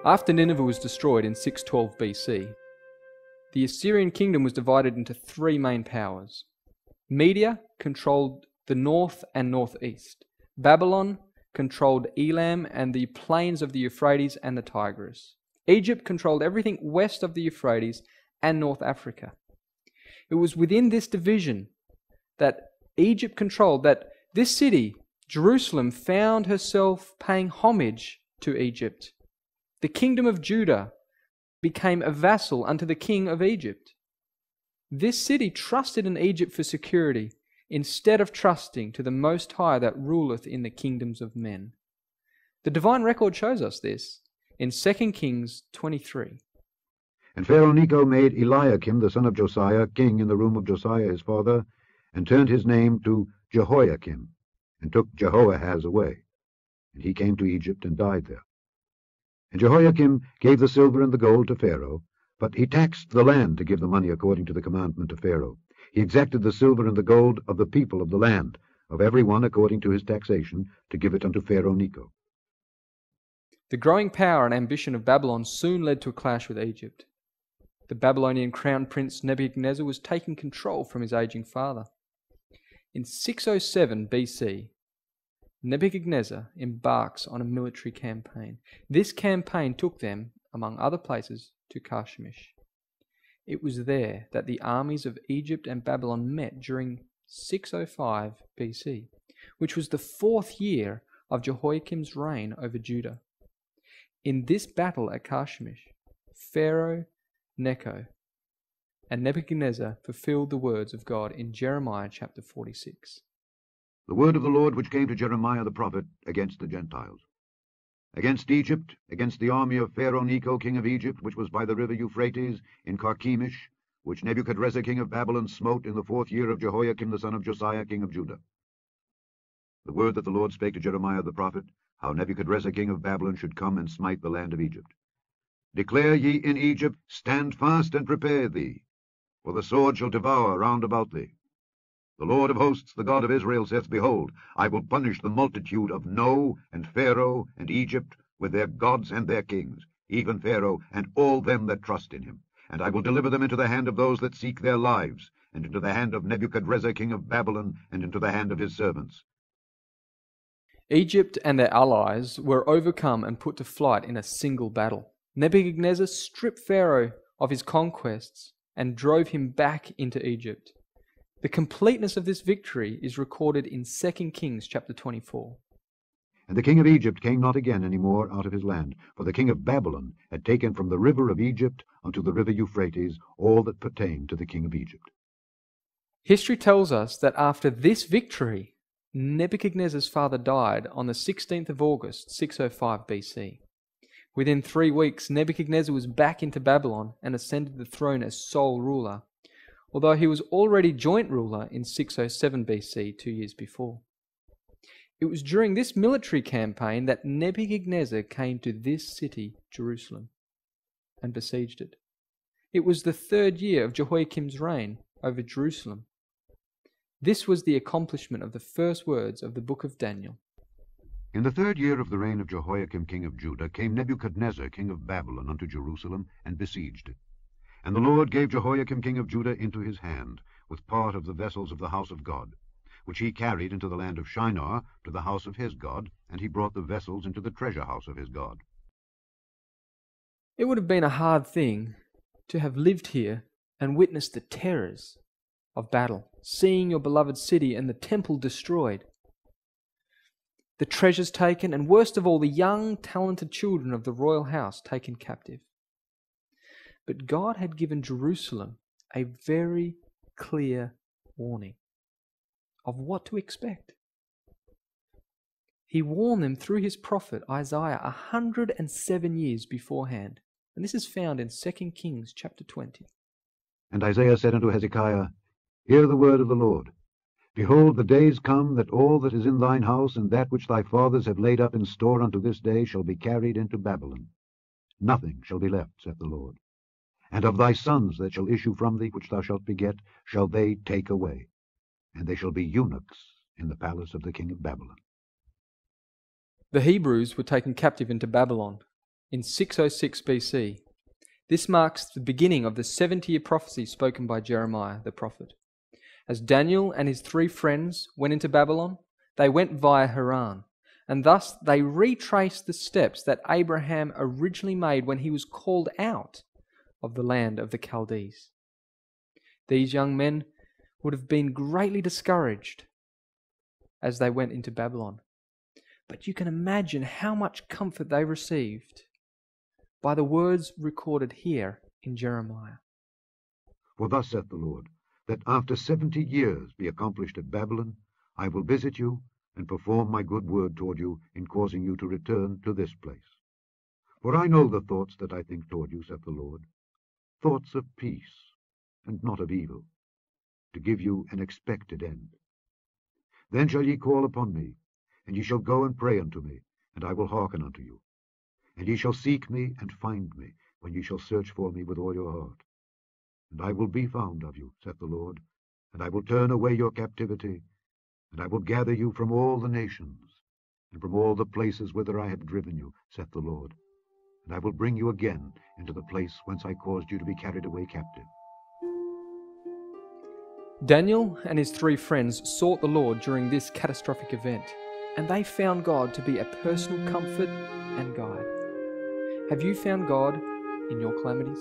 After Nineveh was destroyed in 612 BC, the Assyrian kingdom was divided into three main powers. Media controlled the north and northeast. Babylon controlled Elam and the plains of the Euphrates and the Tigris. Egypt controlled everything west of the Euphrates and North Africa. It was within this division that Egypt controlled that this city, Jerusalem, found herself paying homage to Egypt. The kingdom of Judah became a vassal unto the king of Egypt. This city trusted in Egypt for security, instead of trusting to the Most High that ruleth in the kingdoms of men. The divine record shows us this in 2 Kings 23. And Pharaoh Necho made Eliakim the son of Josiah king in the room of Josiah his father, and turned his name to Jehoiakim, and took Jehoahaz away. And he came to Egypt and died there. And Jehoiakim gave the silver and the gold to Pharaoh, but he taxed the land to give the money according to the commandment of Pharaoh. He exacted the silver and the gold of the people of the land, of every one according to his taxation, to give it unto Pharaoh Necho. The growing power and ambition of Babylon soon led to a clash with Egypt. The Babylonian crown prince Nebuchadnezzar was taking control from his aging father. In 607 BC, Nebuchadnezzar embarks on a military campaign. This campaign took them, among other places, to Carchemish. It was there that the armies of Egypt and Babylon met during 605 BC, which was the 4th year of Jehoiakim's reign over Judah. In this battle at Carchemish, Pharaoh Necho and Nebuchadnezzar fulfilled the words of God in Jeremiah chapter 46. The word of the Lord which came to Jeremiah the prophet against the Gentiles. Against Egypt, against the army of Pharaoh Necho king of Egypt, which was by the river Euphrates, in Carchemish, which Nebuchadrezzar king of Babylon smote in the 4th year of Jehoiakim the son of Josiah king of Judah. The word that the Lord spake to Jeremiah the prophet, how Nebuchadrezzar king of Babylon should come and smite the land of Egypt. Declare ye in Egypt, stand fast and prepare thee, for the sword shall devour round about thee. The Lord of hosts, the God of Israel, saith, Behold, I will punish the multitude of No, and Pharaoh, and Egypt, with their gods and their kings, even Pharaoh, and all them that trust in him. And I will deliver them into the hand of those that seek their lives, and into the hand of Nebuchadrezzar king of Babylon, and into the hand of his servants. Egypt and their allies were overcome and put to flight in a single battle. Nebuchadnezzar stripped Pharaoh of his conquests and drove him back into Egypt. The completeness of this victory is recorded in 2 Kings chapter 24. And the king of Egypt came not again any more out of his land, for the king of Babylon had taken from the river of Egypt unto the river Euphrates all that pertained to the king of Egypt. History tells us that after this victory, Nebuchadnezzar's father died on the 16th of August, 605 BC. Within 3 weeks, Nebuchadnezzar was back into Babylon and ascended the throne as sole ruler, although he was already joint ruler in 607 BC, 2 years before. It was during this military campaign that Nebuchadnezzar came to this city, Jerusalem, and besieged it. It was the 3rd year of Jehoiakim's reign over Jerusalem. This was the accomplishment of the first words of the book of Daniel. In the 3rd year of the reign of Jehoiakim king of Judah came Nebuchadnezzar king of Babylon unto Jerusalem, and besieged it. And the Lord gave Jehoiakim king of Judah into his hand, with part of the vessels of the house of God, which he carried into the land of Shinar to the house of his God, and he brought the vessels into the treasure house of his God. It would have been a hard thing to have lived here and witnessed the terrors of battle, seeing your beloved city and the temple destroyed, the treasures taken, and worst of all, the young, talented children of the royal house taken captive. But God had given Jerusalem a very clear warning of what to expect. He warned them through his prophet Isaiah 107 years beforehand. And this is found in 2 Kings chapter 20. And Isaiah said unto Hezekiah, Hear the word of the Lord. Behold, the days come that all that is in thine house, and that which thy fathers have laid up in store unto this day, shall be carried into Babylon. Nothing shall be left, saith the Lord. And of thy sons that shall issue from thee, which thou shalt beget, shall they take away, and they shall be eunuchs in the palace of the king of Babylon. The Hebrews were taken captive into Babylon. in 606 BC. This marks the beginning of the 70-year prophecy spoken by Jeremiah the prophet. As Daniel and his 3 friends went into Babylon, they went via Haran, and thus they retraced the steps that Abraham originally made when he was called out of the land of the Chaldees. These young men would have been greatly discouraged as they went into Babylon. But you can imagine how much comfort they received by the words recorded here in Jeremiah. For thus saith the Lord, that after 70 years be accomplished at Babylon, I will visit you, and perform my good word toward you in causing you to return to this place. For I know the thoughts that I think toward you, saith the Lord, thoughts of peace, and not of evil, to give you an expected end. Then shall ye call upon me, and ye shall go and pray unto me, and I will hearken unto you. And ye shall seek me and find me, when ye shall search for me with all your heart. And I will be found of you, saith the Lord, and I will turn away your captivity, and I will gather you from all the nations, and from all the places whither I have driven you, saith the Lord. And I will bring you again into the place whence I caused you to be carried away captive. Daniel and his 3 friends sought the Lord during this catastrophic event, and they found God to be a personal comfort and guide. Have you found God in your calamities?